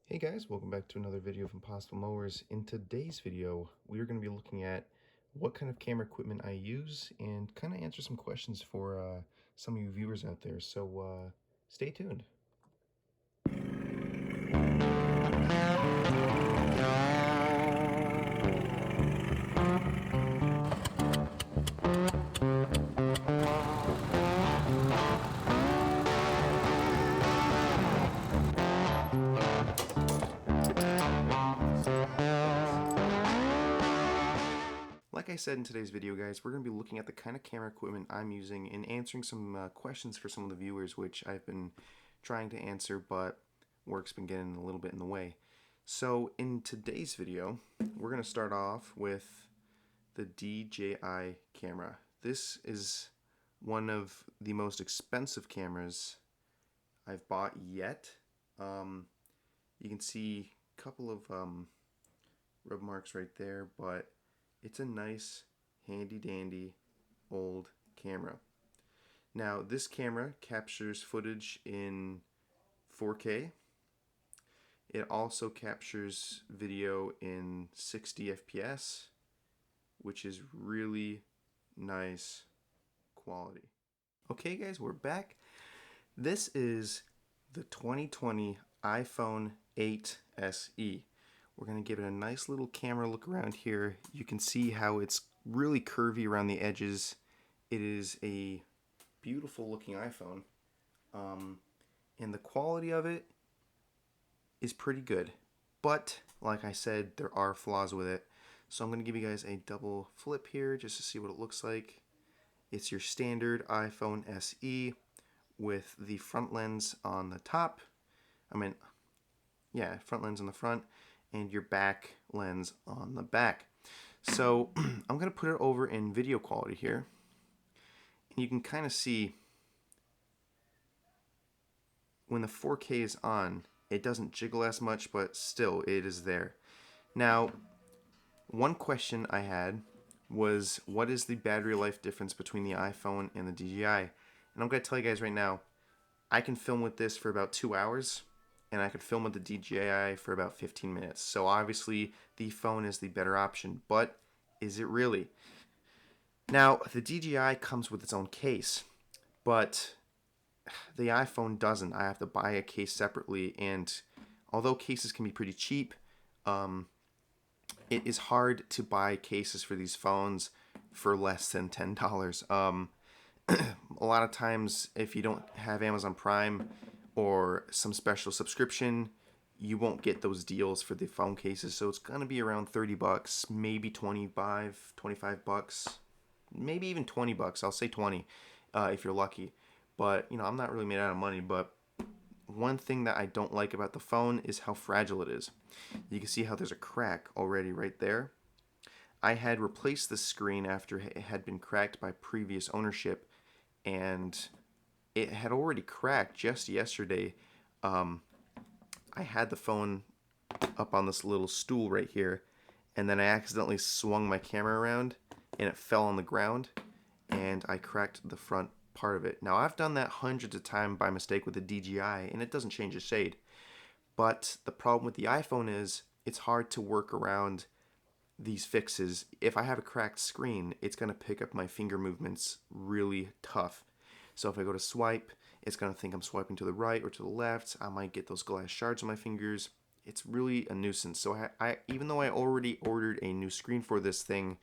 Hey guys, welcome back to another video from Possible Mowers. In today's video, we are going to be looking at what kind of camera equipment I use and kind of answer some questions for some of you viewers out there. So stay tuned. Like I said in today's video, guys, we're going to be looking at the kind of camera equipment I'm using and answering some questions for some of the viewers, which I've been trying to answer, but work's been getting a little bit in the way. So in today's video, we're going to start off with the DJI camera. This is one of the most expensive cameras I've bought yet. You can see a couple of rub marks right there, but it's a nice, handy dandy old camera. Now, this camera captures footage in 4K. It also captures video in 60 FPS, which is really nice quality. Okay, guys, we're back. This is the 2020 iPhone 8 SE. We're going to give it a nice little camera look around here. You can see how it's really curvy around the edges. It is a beautiful looking iPhone. And the quality of it is pretty good. But, like I said, there are flaws with it. So I'm going to give you guys a double flip here just to see what it looks like. It's your standard iPhone SE with the front lens on the top. Front lens on the front and your back lens on the back. So I'm going to put it over in video quality here. And you can kind of see when the 4K is on, it doesn't jiggle as much, but still it is there. Now, one question I had was, what is the battery life difference between the iPhone and the DJI? And I'm going to tell you guys right now, I can film with this for about 2 hours, and I could film with the DJI for about 15 minutes. So obviously, the phone is the better option, but is it really? Now, the DJI comes with its own case, but the iPhone doesn't. I have to buy a case separately, and although cases can be pretty cheap, it is hard to buy cases for these phones for less than $10. A lot of times, if you don't have Amazon Prime or some special subscription, you won't get those deals for the phone cases. So it's going to be around 30 bucks, maybe 25 bucks, maybe even 20 bucks. I'll say 20 if you're lucky. But, I'm not really made out of money, but one thing that I don't like about the phone is how fragile it is. You can see how there's a crack already right there. I had replaced the screen after it had been cracked by previous ownership, and it had already cracked just yesterday. I had the phone up on this little stool right here, and then I accidentally swung my camera around, and it fell on the ground, and I cracked the front part of it. Now, I've done that hundreds of times by mistake with the DJI, and it doesn't change the shade. But the problem with the iPhone is it's hard to work around these fixes. If I have a cracked screen, it's going to pick up my finger movements really tough. So if I go to swipe, it's going to think I'm swiping to the right or to the left. I might get those glass shards on my fingers. It's really a nuisance. So I even though I already ordered a new screen for this thing,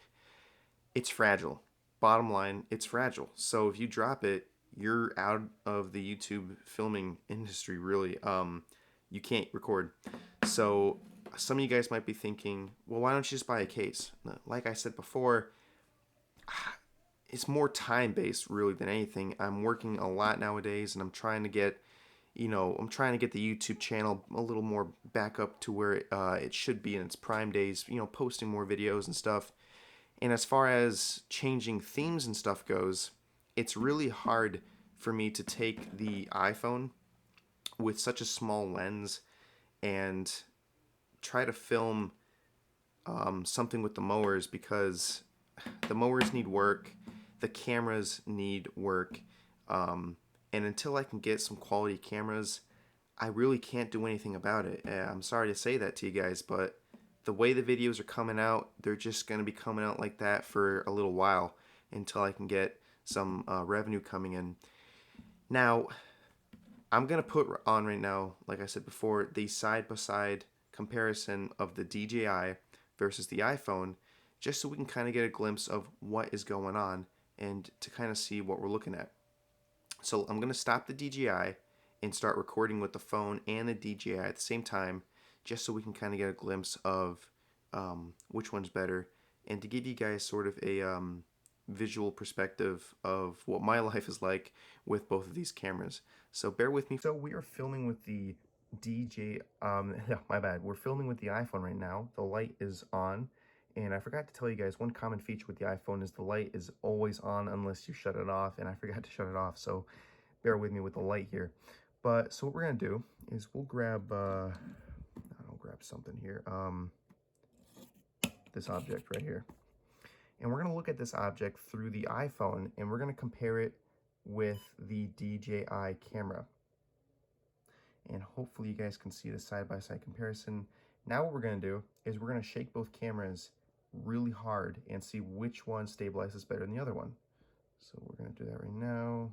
it's fragile. Bottom line, it's fragile. So if you drop it, you're out of the YouTube filming industry, really. You can't record. So some of you guys might be thinking, well, why don't you just buy a case? Like I said before, it's more time based really than anything. I'm working a lot nowadays, and I'm trying to get the YouTube channel a little more back up to where it should be in its prime days, posting more videos and stuff. And as far as changing themes and stuff goes, it's really hard for me to take the iPhone with such a small lens and try to film something with the mowers, because the mowers need work, the cameras need work, and until I can get some quality cameras, I really can't do anything about it. I'm sorry to say that to you guys, but the way the videos are coming out, they're just going to be coming out like that for a little while until I can get some revenue coming in. Now, I'm going to put on right now, like I said before, the side-by-side comparison of the DJI versus the iPhone, just so we can kind of get a glimpse of what is going on and to kind of see what we're looking at. So I'm going to stop the DJI and start recording with the phone and the DJI at the same time, just so we can kind of get a glimpse of which one's better, and to give you guys sort of a visual perspective of what my life is like with both of these cameras. So bear with me. So we are filming with the my bad. We're filming with the iPhone right now. The light is on. And I forgot to tell you guys, one common feature with the iPhone is the light is always on unless you shut it off, and I forgot to shut it off, so bear with me with the light here. But, so what we're going to do is we'll grab, I'll grab something here, this object right here. And we're going to look at this object through the iPhone, and we're going to compare it with the DJI camera. And hopefully you guys can see the side-by-side comparison. Now what we're going to do is we're going to shake both cameras really hard and see which one stabilizes better than the other one. So we're going to do that right now.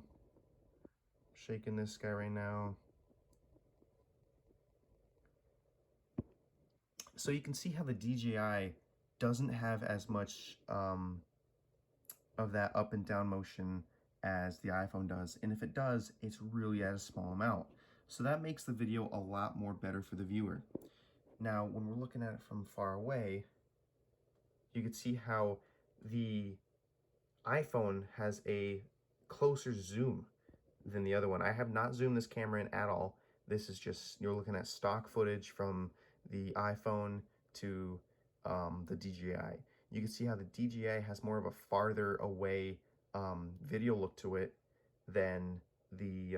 Shaking this guy right now. So you can see how the DJI doesn't have as much of that up and down motion as the iPhone does. And if it does, it's really at a small amount. So that makes the video a lot more better for the viewer. Now, when we're looking at it from far away, you can see how the iPhone has a closer zoom than the other one. I have not zoomed this camera in at all. This is just, you're looking at stock footage from the iPhone to the DJI. You can see how the DJI has more of a farther away video look to it than the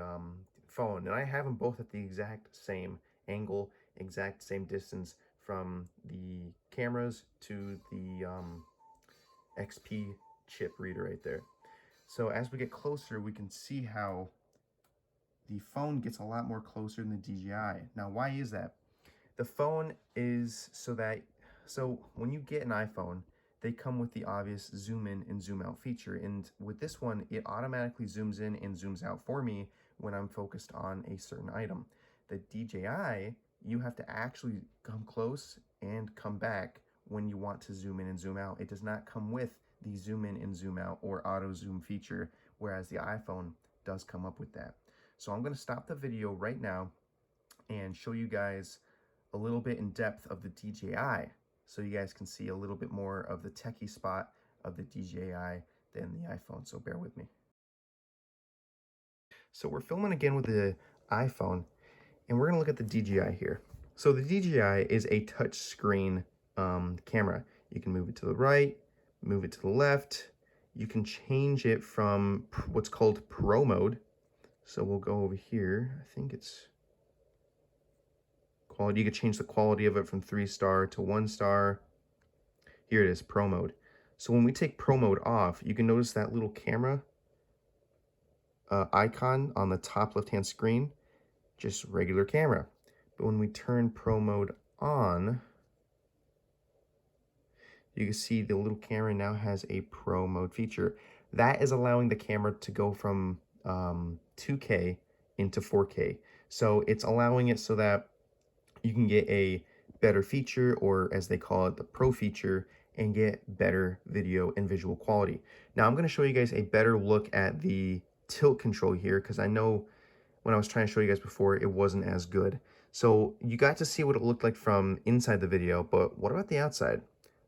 phone. And I have them both at the exact same angle, exact same distance from the cameras to the XP chip reader right there. So as we get closer, we can see how the phone gets a lot more closer than the DJI. Now, why is that? The phone is so when you get an iPhone, they come with the obvious zoom in and zoom out feature. And with this one, it automatically zooms in and zooms out for me when I'm focused on a certain item. The DJI, you have to actually come close and come back when you want to zoom in and zoom out. It does not come with the zoom in and zoom out or auto zoom feature, whereas the iPhone does come up with that. So I'm going to stop the video right now and show you guys a little bit in depth of the DJI, so you guys can see a little bit more of the techie spot of the DJI than the iPhone, so bear with me. So we're filming again with the iPhone, and we're going to look at the DJI here. So the DJI is a touch screen camera. You can move it to the right, move it to the left. You can change it from what's called Pro mode. So we'll go over here. I think it's quality. You can change the quality of it from 3-star to 1-star. Here it is, Pro mode. So when we take Pro mode off, you can notice that little camera icon on the top left-hand screen, just regular camera. But when we turn Pro mode on, you can see the little camera now has a Pro mode feature. That is allowing the camera to go from 2K into 4K. So it's allowing it so that you can get a better feature, or as they call it, the Pro feature, and get better video and visual quality. Now I'm going to show you guys a better look at the tilt control here, because I know when I was trying to show you guys before, it wasn't as good. So you got to see what it looked like from inside the video, but what about the outside?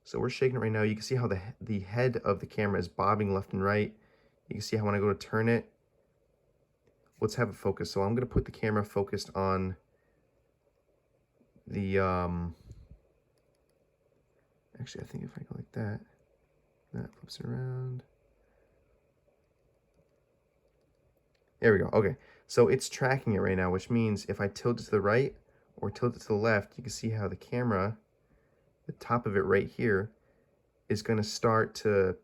So we're shaking it right now. You can see how the head of the camera is bobbing left and right. You can see how when I go to turn it, let's have it focus. So I'm going to put the camera focused on the, actually I think if I go like that, that flips it around. There we go. Okay, so it's tracking it right now, which means if I tilt it to the right or tilt it to the left, you can see how the camera, the top of it right here, is going to start to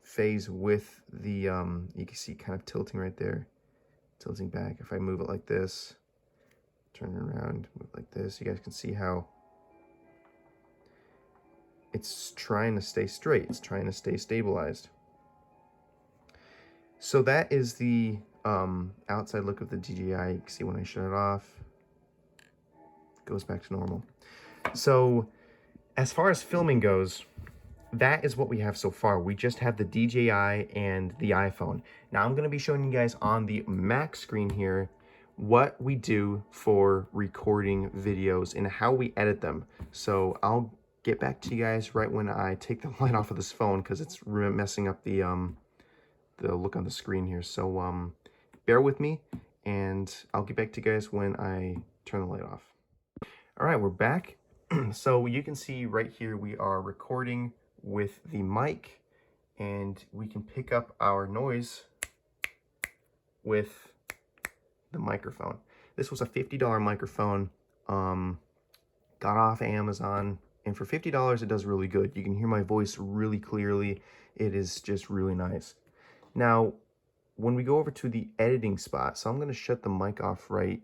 phase with the, you can see kind of tilting right there, tilting back. If I move it like this, turn it around, move like this. You guys can see how it's trying to stay straight. It's trying to stay stabilized. So that is the outside look of the DJI. You can see when I shut it off, it goes back to normal. So as far as filming goes, that is what we have so far. We just have the DJI and the iPhone. Now I'm going to be showing you guys on the Mac screen here what we do for recording videos and how we edit them. So I'll get back to you guys right when I take the light off of this phone because it's messing up the look on the screen here. So bear with me and I'll get back to you guys when I turn the light off. All right, we're back. So you can see right here we are recording with the mic, and we can pick up our noise with the microphone. This was a $50 microphone, got off Amazon, and for $50 it does really good. You can hear my voice really clearly. It is just really nice. Now when we go over to the editing spot, so I'm going to shut the mic off right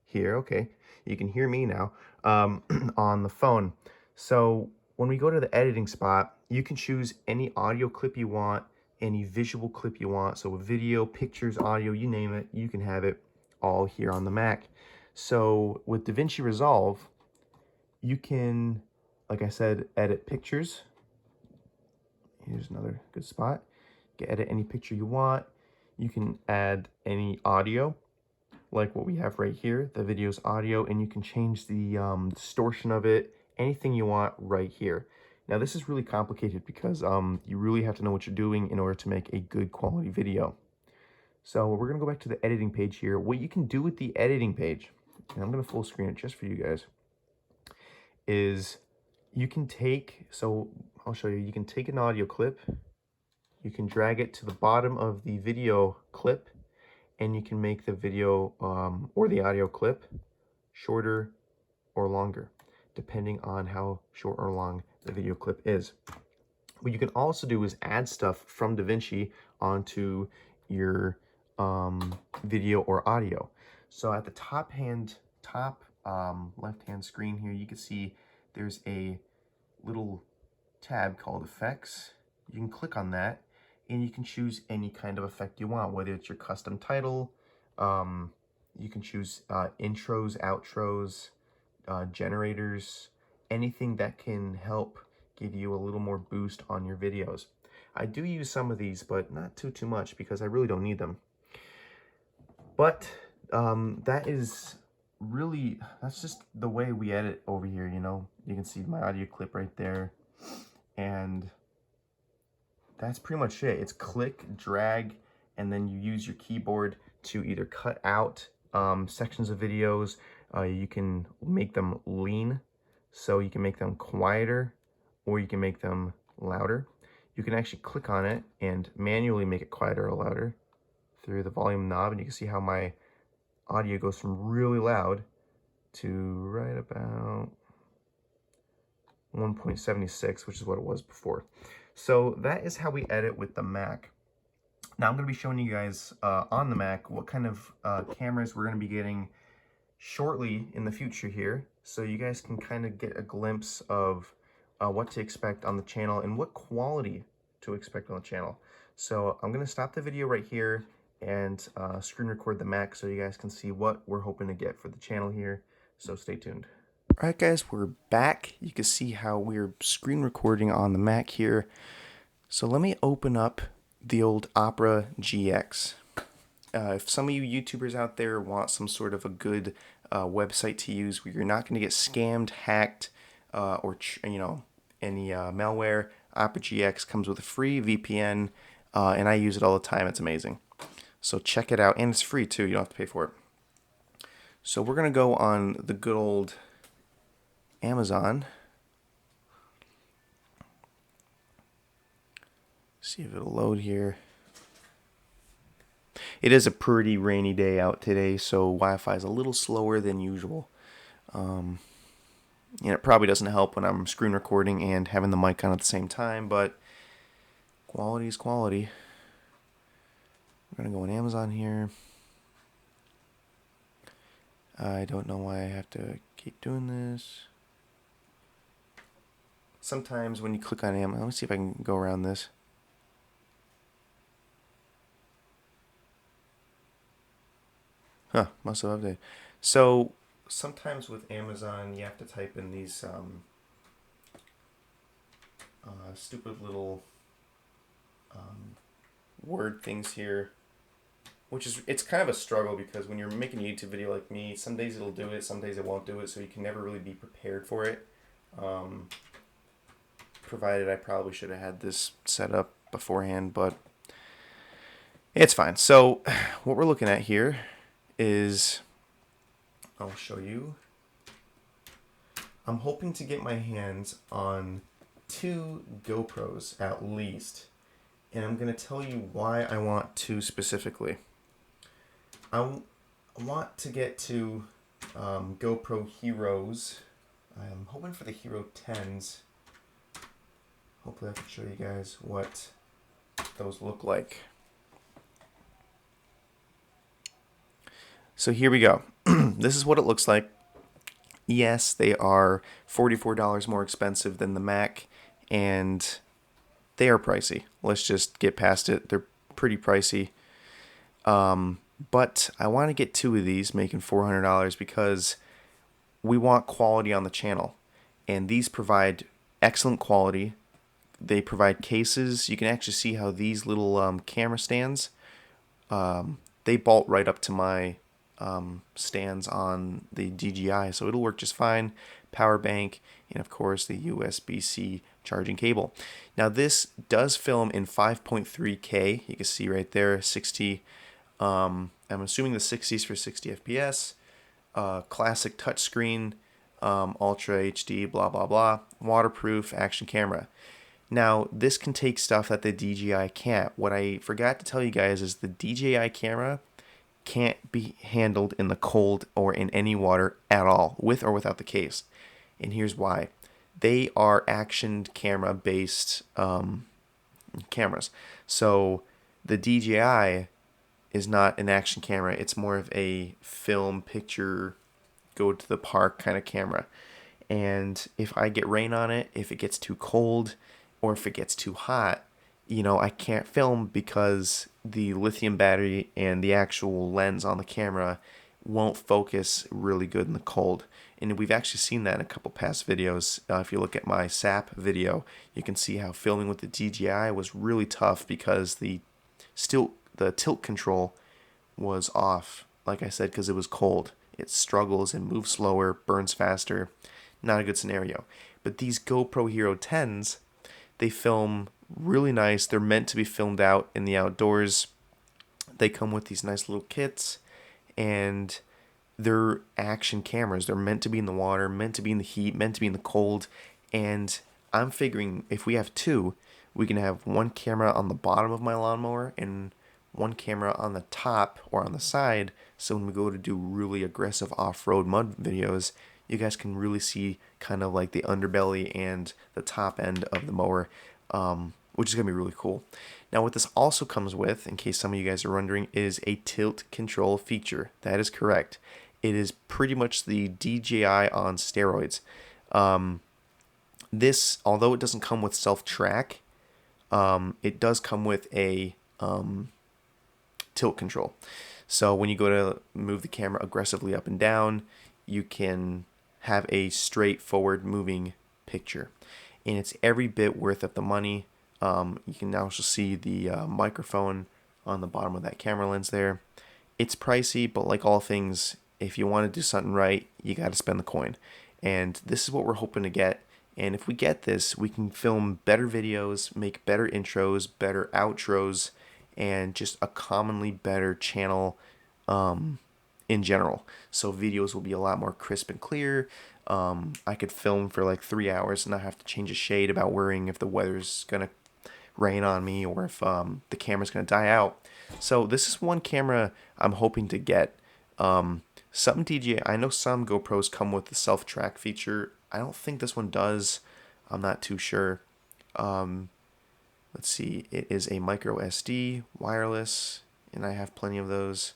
here. Okay, you can hear me now on the phone. So when we go to the editing spot, you can choose any audio clip you want, any visual clip you want. So video, pictures, audio, you name it, you can have it all here on the Mac. So with DaVinci Resolve, you can, like I said, edit pictures. Here's another good spot. You can edit any picture you want. You can add any audio, like what we have right here. The video's audio, and you can change the distortion of it, anything you want right here. Now this is really complicated because you really have to know what you're doing in order to make a good quality video. So we're gonna go back to the editing page here. What you can do with the editing page, and I'm gonna full screen it just for you guys, is you can take, so I'll show you, you can take an audio clip, you can drag it to the bottom of the video clip, and you can make the video or the audio clip shorter or longer, depending on how short or long the video clip is. What you can also do is add stuff from DaVinci onto your video or audio. So at the top left-hand screen here, you can see there's a little tab called Effects. You can click on that, and you can choose any kind of effect you want, whether it's your custom title. You can choose intros, outros, generators, anything that can help give you a little more boost on your videos. I do use some of these, but not too much because I really don't need them. But that is really, that's just the way we edit over here, you know. You can see my audio clip right there, and that's pretty much it. It's click, drag, and then you use your keyboard to either cut out sections of videos. You can make them lean, so you can make them quieter, or you can make them louder. You can actually click on it and manually make it quieter or louder through the volume knob, and you can see how my audio goes from really loud to right about 1.76, which is what it was before. So that is how we edit with the Mac. Now I'm going to be showing you guys on the Mac what kind of cameras we're going to be getting shortly in the future here, so you guys can kind of get a glimpse of what to expect on the channel and what quality to expect on the channel. So I'm going to stop the video right here and screen record the Mac so you guys can see what we're hoping to get for the channel here. So stay tuned. All right, guys, we're back. You can see how we're screen recording on the Mac here. So let me open up the old Opera GX. If some of you YouTubers out there want some sort of a good website to use where you're not going to get scammed, hacked, or you know, any malware, Opera GX comes with a free VPN, and I use it all the time. It's amazing. So check it out, and it's free too. You don't have to pay for it. So we're going to go on the good old Amazon. See if it'll load here. It is a pretty rainy day out today, so Wi-Fi is a little slower than usual. And it probably doesn't help when I'm screen recording and having the mic on at the same time, but quality is quality. We're going to go on Amazon here. I don't know why I have to keep doing this. Sometimes when you click on Amazon, let me see if I can go around this. Huh, must have updated. So sometimes with Amazon, you have to type in these stupid little word things here, which is, it's kind of a struggle because when you're making a YouTube video like me, some days it'll do it, some days it won't do it, so you can never really be prepared for it. Provided I probably should have had this set up beforehand, but it's fine. So what we're looking at here is, I'll show you. I'm hoping to get my hands on 2 GoPros at least, and I'm going to tell you why I want 2 specifically. I want to get to GoPro Heroes. I'm hoping for the Hero 10s. Hopefully I can show you guys what those look like. So here we go. This is what it looks like. Yes, they are $44 more expensive than the Mac, and they are pricey. Let's just get past it. They're pretty pricey. But I want to get 2 of these, making $400, because we want quality on the channel. And these provide excellent quality. They provide cases. You can actually see how these little camera stands, they bolt right up to my stands on the DJI, so it'll work just fine. Power bank, and of course the USB-C charging cable. Now this does film in 5.3K. You can see right there, 60. I'm assuming the 60s for 60 FPS. Classic touchscreen, Ultra HD, blah blah blah. Waterproof action camera. Now, this can take stuff that the DJI can't. What I forgot to tell you guys is the DJI camera can't be handled in the cold or in any water at all, with or without the case. And here's why. They are action camera based cameras. So the DJI is not an action camera. It's more of a film picture, go to the park kind of camera. And if I get rain on it, if it gets too cold, or if it gets too hot, I can't film because the lithium battery and the actual lens on the camera won't focus really good in the cold. And we've actually seen that in a couple past videos. If you look at my SAP video, you can see how filming with the DJI was really tough because the tilt control was off, like I said, because it was cold. It struggles and moves slower, burns faster. Not a good scenario. But these GoPro Hero 10s, they film really nice. They're meant to be filmed out in the outdoors. They come with these nice little kits, and they're action cameras. They're meant to be in the water, meant to be in the heat, meant to be in the cold. And I'm figuring if we have 2, we can have 1 camera on the bottom of my lawnmower and 1 camera on the top or on the side, so when we go to do really aggressive off-road mud videos, you guys can really see kind of like the underbelly and the top end of the mower, which is going to be really cool. Now what this also comes with, in case some of you guys are wondering, is a tilt control feature. That is correct. It is pretty much the DJI on steroids. This, although it doesn't come with self-track, it does come with a tilt control. So when you go to move the camera aggressively up and down, you can have a straightforward moving picture. And it's every bit worth of the money. You can also see the microphone on the bottom of that camera lens there. It's pricey, but like all things, if you want to do something right, you got to spend the coin. And this is what we're hoping to get. And if we get this, we can film better videos, make better intros, better outros, and just a commonly better channel in general. So videos will be a lot more crisp and clear. I could film for like 3 hours and not have to change a shade about worrying if the weather's going to rain on me or if the camera's going to die out. So this is one camera I'm hoping to get. Some DJI, I know some GoPros come with the self-track feature. I don't think this one does. I'm not too sure. Let's see, it is a micro SD, wireless, and I have plenty of those.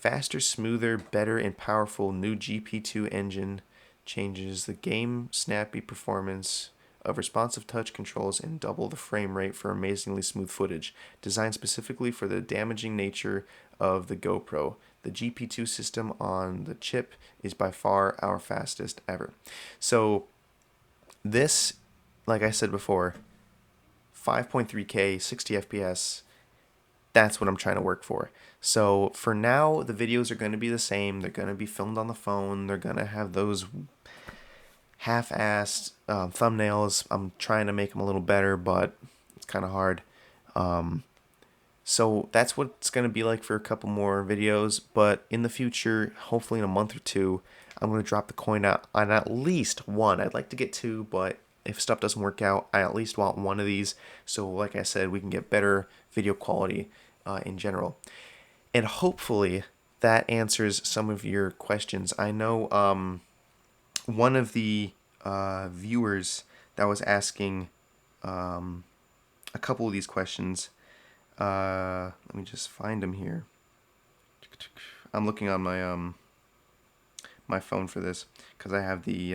Faster, smoother, better, and powerful new GP2 engine changes the game snappy performance of responsive touch controls and double the frame rate for amazingly smooth footage. Designed specifically for the damaging nature of the GoPro, the GP2 system on the chip is by far our fastest ever. So this, like I said before, 5.3K, 60 FPS, that's what I'm trying to work for. So for now, the videos are going to be the same. They're going to be filmed on the phone. They're going to have those half-assed thumbnails. I'm trying to make them a little better, but it's kind of hard. So that's what it's going to be like for a couple more videos. But in the future, hopefully in a month or two, I'm going to drop the coin out on at least one. I'd like to get two, but if stuff doesn't work out, I at least want one of these. So like I said, we can get better video quality in general. And hopefully that answers some of your questions. I know one of the viewers that was asking a couple of these questions. Let me just find them here. I'm looking on my my phone for this because I have the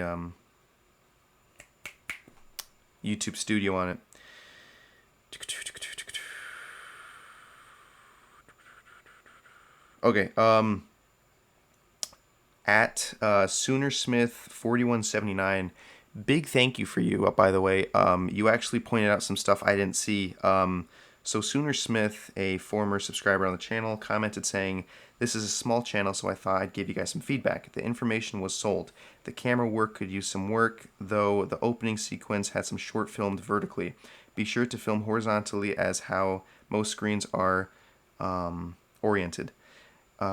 YouTube Studio on it. Okay, at Soonersmith4179, big thank you for you, by the way. You actually pointed out some stuff I didn't see. So Soonersmith, a former subscriber on the channel, commented saying, "This is a small channel, so I thought I'd give you guys some feedback. The information was sold. The camera work could use some work, though the opening sequence had some short filmed vertically. Be sure to film horizontally as how most screens are oriented.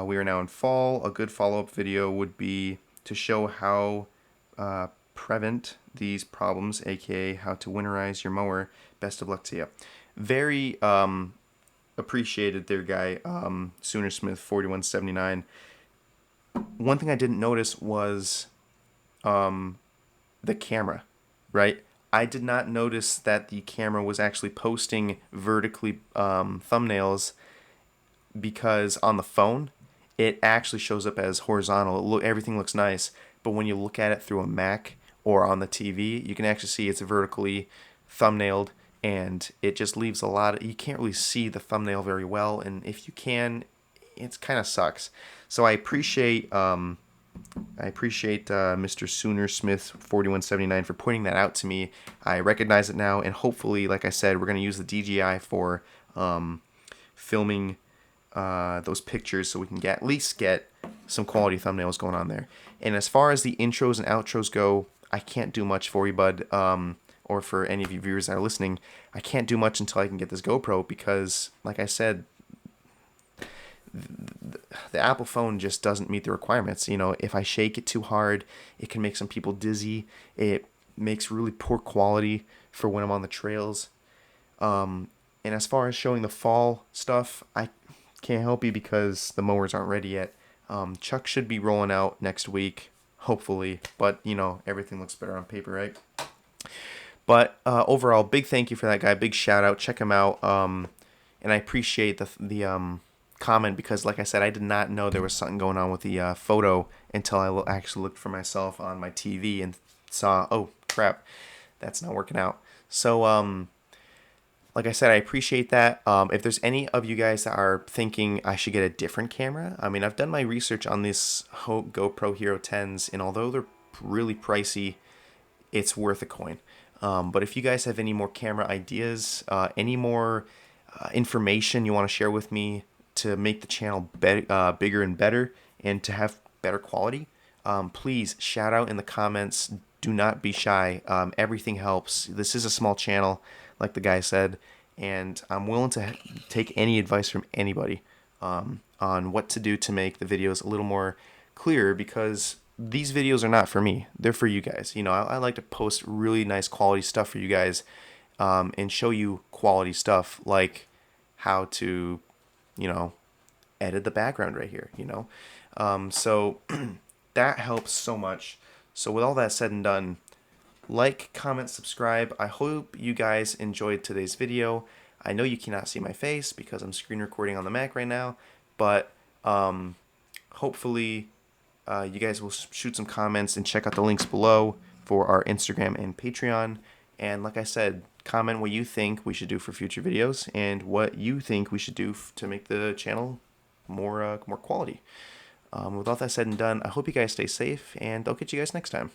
We are now in fall. A good follow-up video would be to show how prevent these problems, aka how to winterize your mower. Best of luck to you." Very appreciated there, guy. Soonersmith4179. One thing I didn't notice was the camera, right? I did not notice that the camera was actually posting vertically thumbnails, because on the phone it actually shows up as horizontal. Everything looks nice, but when you look at it through a Mac or on the TV, you can actually see it's vertically thumbnailed, and it just leaves a lot of, you can't really see the thumbnail very well, and if you can, it kind of sucks. So I appreciate Mr. Soonersmith4179 for pointing that out to me. I recognize it now, and hopefully, like I said, we're going to use the DJI for filming those pictures, so we can at least get some quality thumbnails going on there. And as far as the intros and outros go, I can't do much for you, bud, or for any of you viewers that are listening. I can't do much until I can get this GoPro, because, like I said, the Apple phone just doesn't meet the requirements. You know, if I shake it too hard, it can make some people dizzy. It makes really poor quality for when I'm on the trails. And as far as showing the fall stuff, I can't help you because the mowers aren't ready yet. Chuck should be rolling out next week, hopefully, but you know, everything looks better on paper, right? But overall, big thank you for that guy. Big shout out. Check him out. And I appreciate the comment, because, like I said, I did not know there was something going on with the photo until I actually looked for myself on my TV and saw, oh crap, that's not working out. So like I said, I appreciate that. If there's any of you guys that are thinking I should get a different camera, I mean, I've done my research on this GoPro Hero 10s, and although they're really pricey, it's worth a coin. But if you guys have any more camera ideas, any more information you want to share with me to make the channel bigger and better, and to have better quality, please shout out in the comments. Do not be shy. Everything helps. This is a small channel, like the guy said, and I'm willing to take any advice from anybody on what to do to make the videos a little more clearer, because these videos are not for me. They're for you guys. You know, I like to post really nice quality stuff for you guys, and show you quality stuff, like how to, you know, edit the background right here, you know. So that helps so much. So with all that said and done, like, comment, subscribe. I hope you guys enjoyed today's video. I know you cannot see my face because I'm screen recording on the Mac right now, but hopefully you guys will shoot some comments and check out the links below for our Instagram and Patreon. And like I said, comment what you think we should do for future videos and what you think we should do to make the channel more quality. With all that said and done, I hope you guys stay safe, and I'll catch you guys next time.